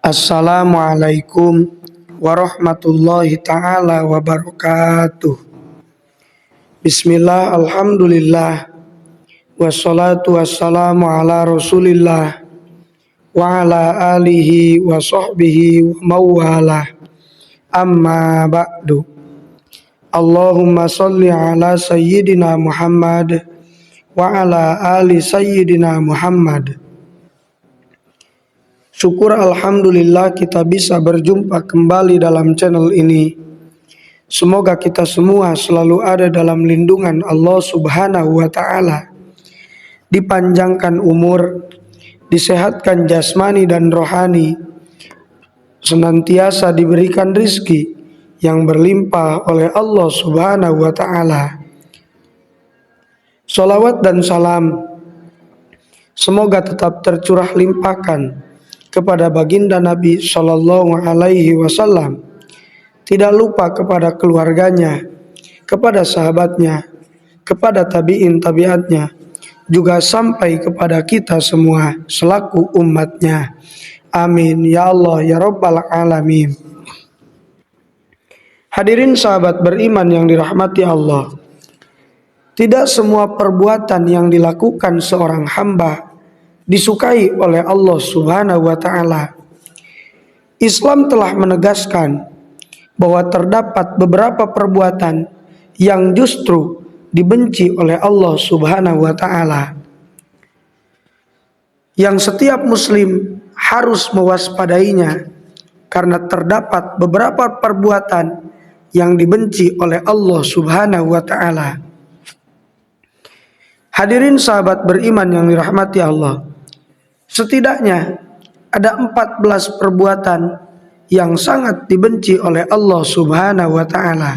Assalamualaikum warahmatullahi ta'ala wabarakatuh. Bismillah, alhamdulillah, wassalatu wassalamu ala rasulillah wa ala alihi wa sahbihi wa mawalah. Amma ba'du. Allahumma salli ala sayyidina Muhammad wa ala ali sayyidina Muhammad. Syukur alhamdulillah kita bisa berjumpa kembali dalam channel ini. Semoga kita semua selalu ada dalam lindungan Allah Subhanahu wa ta'ala. Dipanjangkan umur, disehatkan jasmani dan rohani, senantiasa diberikan rizki yang berlimpah oleh Allah Subhanahu wa ta'ala. Salawat dan salam semoga tetap tercurah limpahkan kepada baginda Nabi Shallallahu Alaihi Wasallam, tidak lupa kepada keluarganya, kepada sahabatnya, kepada tabiin tabiatnya, juga sampai kepada kita semua selaku umatnya. Amin ya Allah ya Rabbal Alamin. Hadirin sahabat beriman yang dirahmati Allah, tidak semua perbuatan yang dilakukan seorang hamba disukai oleh Allah Subhanahu wa ta'ala. Islam telah menegaskan bahwa terdapat beberapa perbuatan yang justru dibenci oleh Allah Subhanahu wa ta'ala, yang setiap muslim harus mewaspadainya, karena terdapat beberapa perbuatan yang dibenci oleh Allah Subhanahu wa ta'ala. Hadirin sahabat beriman yang dirahmati Allah, setidaknya ada 14 perbuatan yang sangat dibenci oleh Allah Subhanahu wa ta'ala.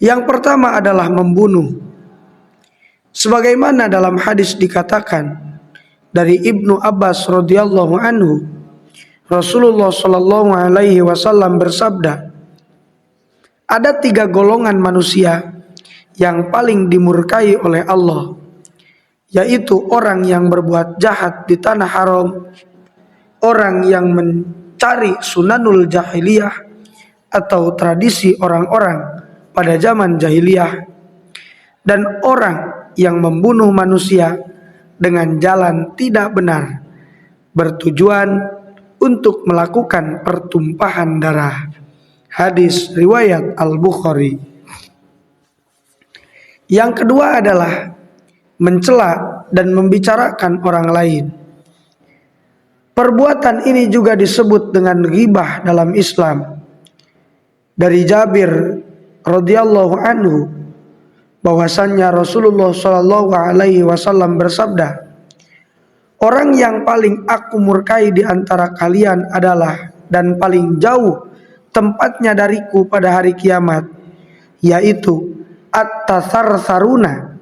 Yang pertama adalah membunuh. Sebagaimana dalam hadis dikatakan dari Ibnu Abbas radhiyallahu anhu, Rasulullah shallallahu alaihi wasallam bersabda, ada 3 golongan manusia yang paling dimurkai oleh Allah, yaitu orang yang berbuat jahat di tanah haram, orang yang mencari sunanul jahiliyah atau tradisi orang-orang pada zaman jahiliyah, dan orang yang membunuh manusia dengan jalan tidak benar, bertujuan untuk melakukan pertumpahan darah. Hadis riwayat Al-Bukhari. Yang kedua adalah mencela dan membicarakan orang lain. Perbuatan ini juga disebut dengan ghibah dalam Islam. Dari Jabir radhiyallahu anhu bahwasannya Rasulullah shallallahu alaihi wasallam bersabda, orang yang paling aku murkai di antara kalian adalah dan paling jauh tempatnya dariku pada hari kiamat, yaitu at-tatsarsaruna,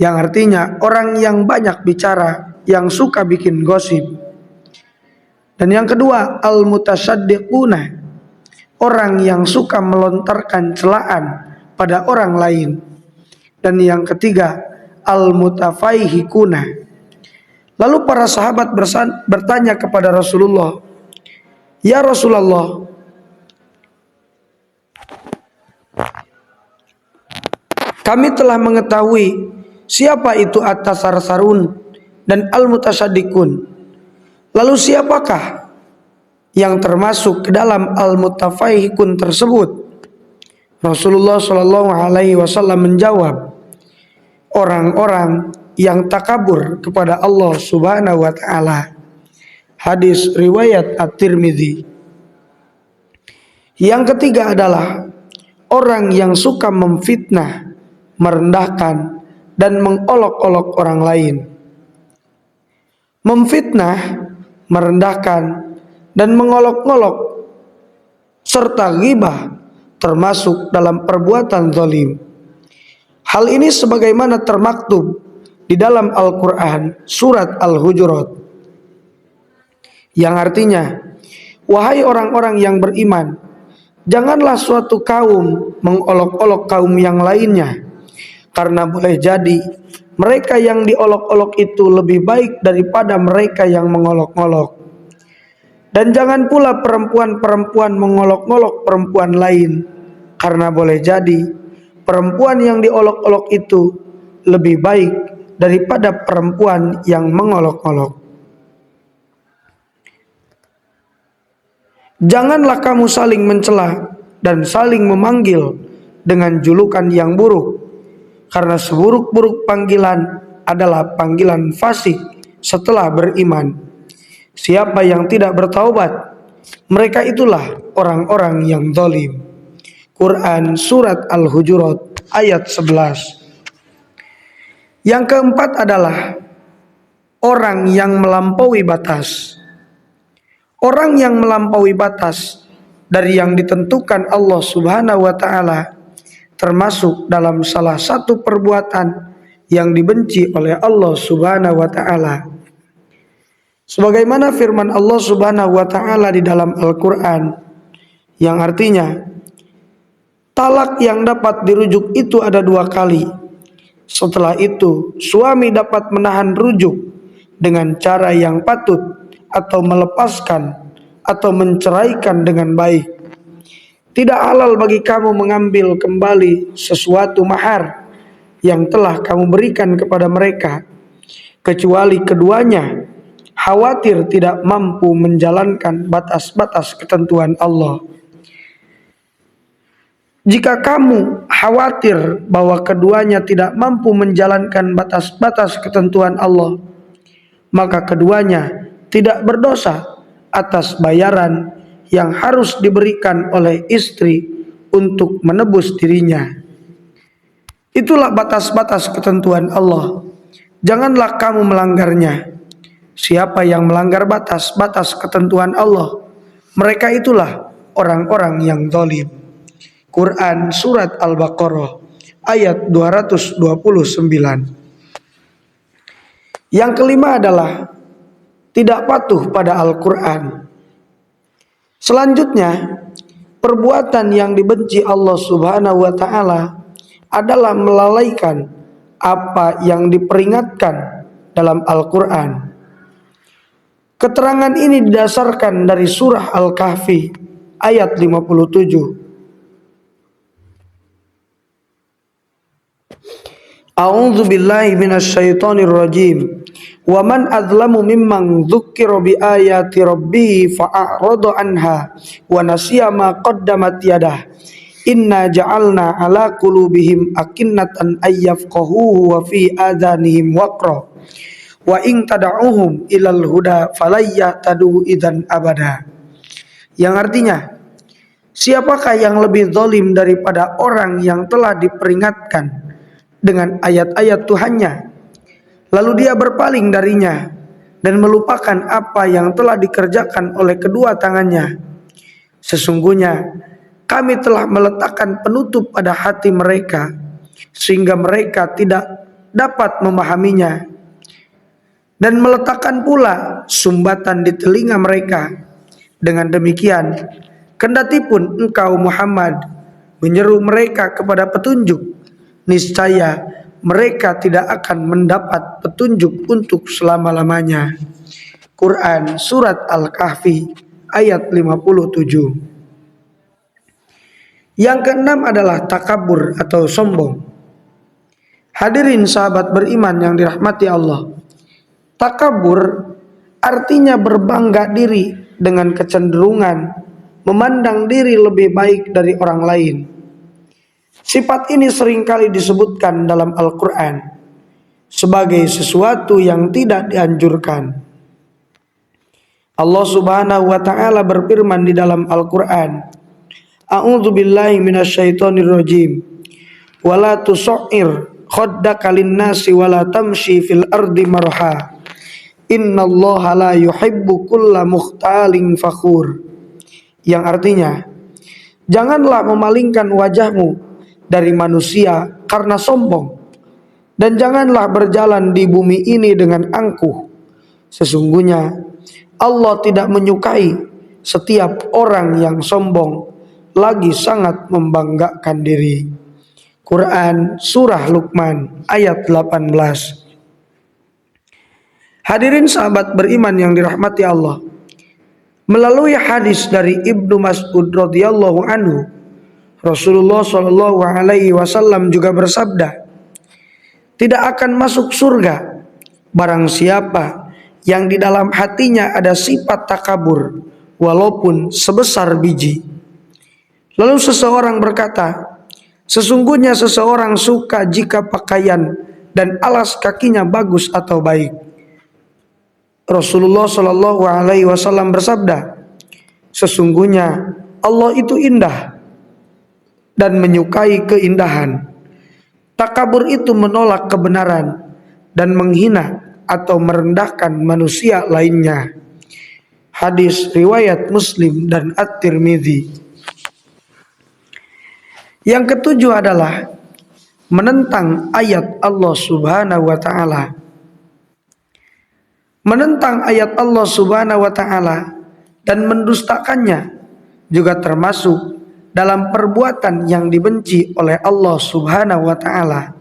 yang artinya orang yang banyak bicara, yang suka bikin gosip. Dan yang kedua, al-mutasaddiquna, orang yang suka melontarkan celaan pada orang lain. Dan yang ketiga, al-mutafaihikuna. Lalu para sahabat bertanya kepada Rasulullah, ya Rasulullah, kami telah mengetahui siapa itu at-tatsarsarun dan al-mutasaddiqun. Lalu siapakah yang termasuk ke dalam al-mutafaihikun tersebut? Rasulullah Shallallahu alaihi wasallam menjawab, orang-orang yang takabur kepada Allah Subhanahu wa ta'ala. Hadis riwayat At-Tirmidzi. Yang ketiga adalah orang yang suka memfitnah, merendahkan dan mengolok-olok orang lain. Memfitnah, merendahkan dan mengolok-olok serta ghibah termasuk dalam perbuatan zalim. Hal ini sebagaimana termaktub di dalam Al-Quran surat Al-Hujurat, yang artinya, wahai orang-orang yang beriman, janganlah suatu kaum mengolok-olok kaum yang lainnya, karena boleh jadi mereka yang diolok-olok itu lebih baik daripada mereka yang mengolok-olok. Dan jangan pula perempuan-perempuan mengolok-olok perempuan lain, karena boleh jadi perempuan yang diolok-olok itu lebih baik daripada perempuan yang mengolok-olok. Janganlah kamu saling mencela dan saling memanggil dengan julukan yang buruk, karena seburuk-buruk panggilan adalah panggilan fasik setelah beriman. Siapa yang tidak bertaubat, mereka itulah orang-orang yang zalim. Quran Surat Al-Hujurat ayat 11. Yang keempat adalah orang yang melampaui batas. Orang yang melampaui batas dari yang ditentukan Allah Subhanahu wa Ta'ala termasuk dalam salah satu perbuatan yang dibenci oleh Allah Subhanahu wa Ta'ala. Sebagaimana firman Allah Subhanahu wa Ta'ala di dalam Al-Quran, yang artinya talak yang dapat dirujuk itu ada 2 kali. Setelah itu suami dapat menahan rujuk dengan cara yang patut, atau melepaskan atau menceraikan dengan baik. Tidak halal bagi kamu mengambil kembali sesuatu mahar yang telah kamu berikan kepada mereka, kecuali keduanya khawatir tidak mampu menjalankan batas-batas ketentuan Allah. Jika kamu khawatir bahwa keduanya tidak mampu menjalankan batas-batas ketentuan Allah, maka keduanya tidak berdosa atas bayaran yang harus diberikan oleh istri untuk menebus dirinya. Itulah batas-batas ketentuan Allah. Janganlah kamu melanggarnya. Siapa yang melanggar batas-batas ketentuan Allah, mereka itulah orang-orang yang zalim. Quran Surat Al-Baqarah ayat 229. Yang kelima adalah tidak patuh pada Al-Quran. Selanjutnya, perbuatan yang dibenci Allah Subhanahu wa Ta'ala adalah melalaikan apa yang diperingatkan dalam Al-Quran. Keterangan ini didasarkan dari surah Al-Kahfi ayat 57. A'udzu billahi minasyaitonir rajim. Wa man adzlamu mimman dzukkira bi ayati rabbih fa'arada anha wa nasiya ma qaddamat yadah. Inna ja'alna ala qulubihim akinnatan ayyafqahuhu wa fi adhanihim waqra. Wa in tad'uhum ilal huda falayyatadu idzan abada. Yang artinya, siapakah yang lebih zalim daripada orang yang telah diperingatkan dengan ayat-ayat Tuhannya, lalu dia berpaling darinya dan melupakan apa yang telah dikerjakan oleh kedua tangannya. Sesungguhnya kami telah meletakkan penutup pada hati mereka, sehingga mereka tidak dapat memahaminya, dan meletakkan pula sumbatan di telinga mereka. Dengan demikian, kendati pun engkau Muhammad menyeru mereka kepada petunjuk, niscaya mereka tidak akan mendapat petunjuk untuk selama-lamanya. Quran Surat Al-Kahfi ayat 57. Yang keenam adalah takabur atau sombong. Hadirin sahabat beriman yang dirahmati Allah, takabur artinya berbangga diri dengan kecenderungan memandang diri lebih baik dari orang lain. Sifat ini seringkali disebutkan dalam Al-Quran sebagai sesuatu yang tidak dianjurkan. Allah Subhanahu wa Ta'ala berfirman di dalam Al-Quran, A'udzu billahi minasyaitonir rajim. Wala tusair khaddaka lin-nasi wala tamshi fil ardi marha. Innallaha la yuhibbu kulla mukhtalin fakhur. Yang artinya, janganlah memalingkan wajahmu dari manusia karena sombong, dan janganlah berjalan di bumi ini dengan angkuh. Sesungguhnya Allah tidak menyukai setiap orang yang sombong lagi sangat membanggakan diri. Quran Surah Luqman ayat 18. Hadirin sahabat beriman yang dirahmati Allah, Melalui hadis dari Ibnu Mas'ud radhiyallahu anhu, Rasulullah shallallahu alaihi wasallam juga bersabda, tidak akan masuk surga barang siapa yang di dalam hatinya ada sifat takabur walaupun sebesar biji. Lalu seseorang berkata, sesungguhnya seseorang suka jika pakaian dan alas kakinya bagus atau baik. Rasulullah Shallallahu Alaihi Wasallam bersabda, sesungguhnya Allah itu indah dan menyukai keindahan. Takabur itu menolak kebenaran dan menghina atau merendahkan manusia lainnya. Hadis riwayat Muslim dan At-Tirmidzi. Yang ketujuh adalah menentang ayat Allah Subhanahu wa taala. Menentang ayat Allah Subhanahu wa taala dan mendustakannya juga termasuk dalam perbuatan yang dibenci oleh Allah Subhanahu wa taala.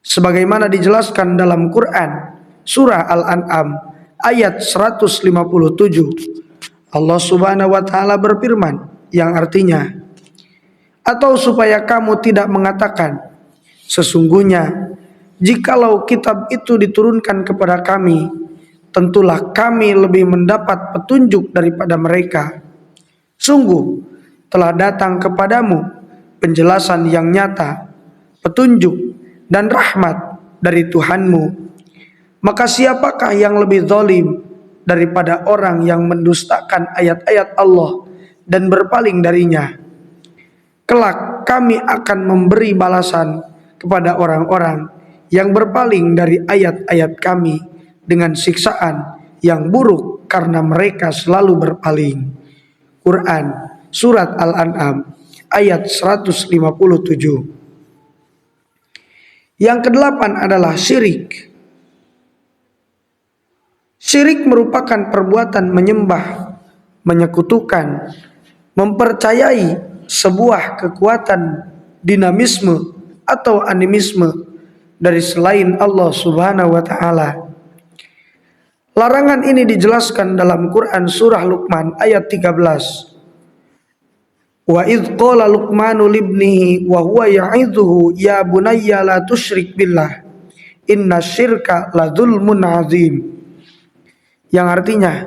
Sebagaimana dijelaskan dalam Quran surah Al-An'am ayat 157. Allah Subhanahu wa taala berfirman yang artinya, atau supaya kamu tidak mengatakan, sesungguhnya jikalau kitab itu diturunkan kepada kami, tentulah kami lebih mendapat petunjuk daripada mereka. Sungguh telah datang kepadamu penjelasan yang nyata, petunjuk dan rahmat dari Tuhanmu. Maka siapakah yang lebih zalim daripada orang yang mendustakan ayat-ayat Allah dan berpaling darinya? Kelak kami akan memberi balasan kepada orang-orang yang berpaling dari ayat-ayat kami dengan siksaan yang buruk karena mereka selalu berpaling. Quran Surat Al-An'am ayat 157. Yang kedelapan adalah syirik. Syirik merupakan perbuatan menyembah, menyekutukan, mempercayai sebuah kekuatan dinamisme atau animisme dari selain Allah Subhanahu wa taala. Larangan ini dijelaskan dalam Quran surah Luqman ayat 13. Wa idz qala Luqmanu libnihi wa huwa ya'idhuhu ya bunayya la tusyrik billah innasyirka la dzulmun azim. Yang artinya,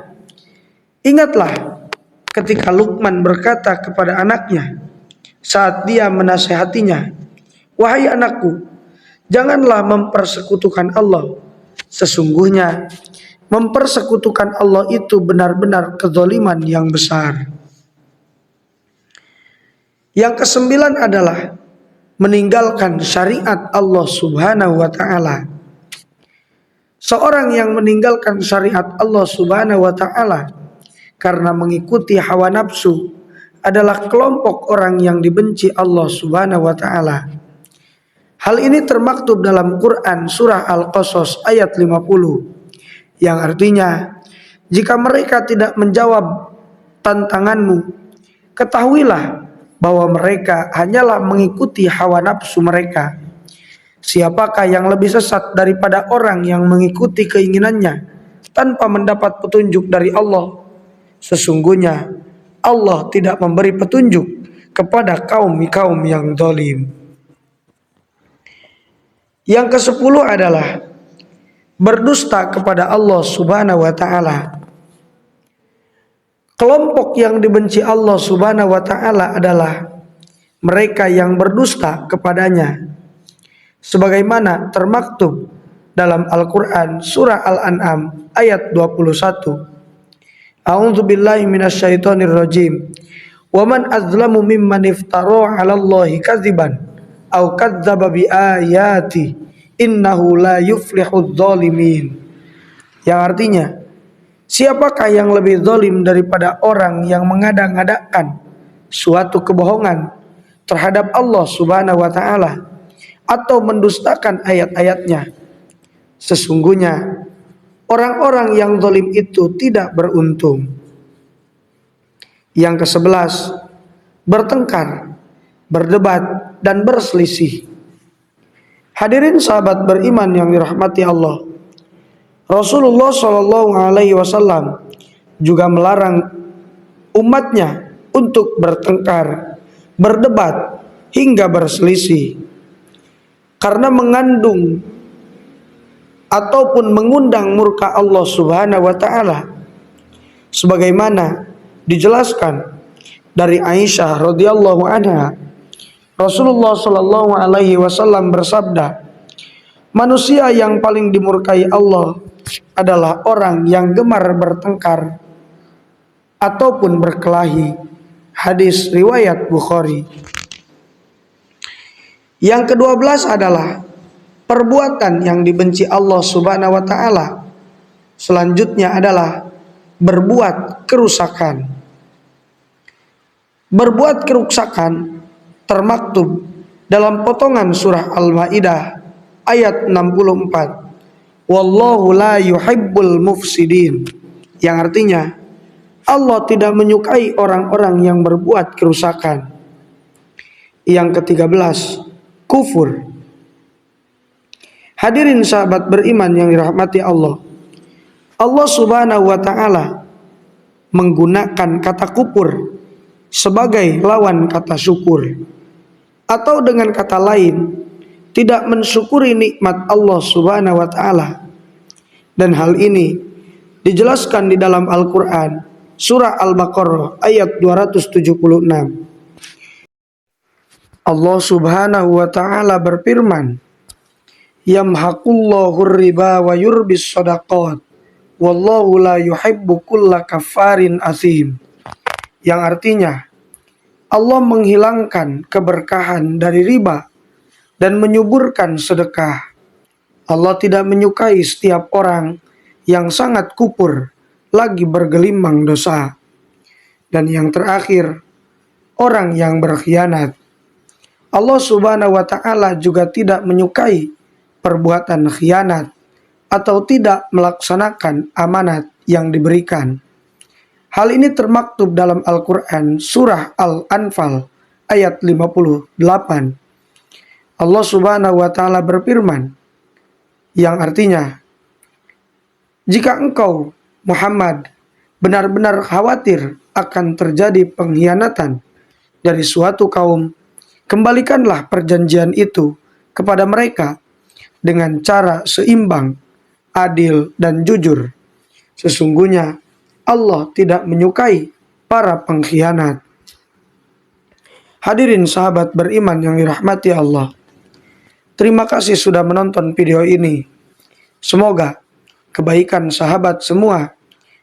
ingatlah ketika Luqman berkata kepada anaknya saat dia menasihatinya, wahai anakku, janganlah mempersekutukan Allah. Sesungguhnya mempersekutukan Allah itu benar-benar kezaliman yang besar. Yang kesembilan adalah meninggalkan syariat Allah Subhanahu wa taala. Seorang yang meninggalkan syariat Allah Subhanahu wa taala karena mengikuti hawa nafsu adalah kelompok orang yang dibenci Allah Subhanahu wa taala. Hal ini termaktub dalam Quran surah Al-Qasas ayat 50 yang artinya, jika mereka tidak menjawab tantanganmu, ketahuilah bahwa mereka hanyalah mengikuti hawa nafsu mereka. Siapakah yang lebih sesat daripada orang yang mengikuti keinginannya tanpa mendapat petunjuk dari Allah? Sesungguhnya Allah tidak memberi petunjuk kepada kaum-kaum yang zalim. Yang ke-10 adalah berdusta kepada Allah Subhanahu wa taala. Kelompok yang dibenci Allah Subhanahu wa taala adalah mereka yang berdusta kepadanya. Sebagaimana termaktub dalam Al-Quran surah Al-An'am ayat 21. A'udzu billahi minasyaitonir rajim. Wa man azlamu mimman iftara 'alallahi kadziban aw kadzdzaba biayati innahu la yuflihudz zalimin. Yang artinya, siapakah yang lebih zalim daripada orang yang mengada-ngadakan suatu kebohongan terhadap Allah Subhanahu wa taala atau mendustakan ayat-ayatnya? Sesungguhnya orang-orang yang zalim itu tidak beruntung. Yang ke-11, bertengkar, berdebat, dan berselisih. Hadirin sahabat beriman yang dirahmati Allah, Rasulullah Shallallahu Alaihi Wasallam juga melarang umatnya untuk bertengkar, berdebat, hingga berselisih, karena mengandung ataupun mengundang murka Allah Subhanahu wa taala, sebagaimana dijelaskan dari Aisyah radhiyallahu anha, Rasulullah shallallahu alaihi wasallam bersabda, manusia yang paling dimurkai Allah adalah orang yang gemar bertengkar ataupun berkelahi. Hadis riwayat Bukhari. Yang ke-12 adalah perbuatan yang dibenci Allah Subhanahu wa taala. Selanjutnya adalah berbuat kerusakan. Berbuat kerusakan termaktub dalam potongan surah Al-Maidah ayat 64. Wallahu la yuhibbul mufsidin. Yang artinya Allah tidak menyukai orang-orang yang berbuat kerusakan. Yang ke-13, kufur. Hadirin sahabat beriman yang dirahmati Allah, Allah Subhanahu wa taala menggunakan kata kufur sebagai lawan kata syukur, atau dengan kata lain, tidak mensyukuri nikmat Allah Subhanahu wa taala. Dan hal ini dijelaskan di dalam Al-Qur'an surah Al-Baqarah ayat 276. Allah Subhanahu wa taala berfirman, yamhaqullahu riba wa yurbis shadaqat wallahu la yuhibbu kulla kafarin asim. Yang artinya Allah menghilangkan keberkahan dari riba dan menyuburkan sedekah. Allah tidak menyukai setiap orang yang sangat kufur lagi bergelimang dosa. Dan yang terakhir, orang yang berkhianat. Allah Subhanahu wa taala juga tidak menyukai perbuatan khianat atau tidak melaksanakan amanat yang diberikan. Hal ini termaktub dalam Al-Quran surah Al-Anfal ayat 58. Allah Subhanahu wa taala berfirman, yang artinya, jika engkau Muhammad benar-benar khawatir akan terjadi pengkhianatan dari suatu kaum, kembalikanlah perjanjian itu kepada mereka dengan cara seimbang, adil, dan jujur. Sesungguhnya Allah tidak menyukai para pengkhianat. Hadirin sahabat beriman yang dirahmati Allah, terima kasih sudah menonton video ini. Semoga kebaikan sahabat semua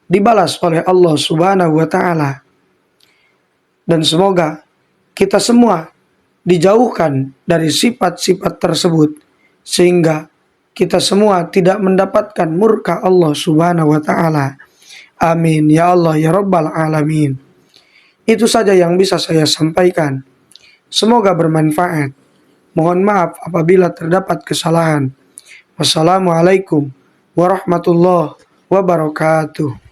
dibalas oleh Allah Subhanahu wa taala. Dan semoga kita semua dijauhkan dari sifat-sifat tersebut, sehingga kita semua tidak mendapatkan murka Allah Subhanahu wa taala. Amin ya Allah ya Rabbal alamin. Itu saja yang bisa saya sampaikan. Semoga bermanfaat. Mohon maaf apabila terdapat kesalahan. Wassalamualaikum warahmatullahi wabarakatuh.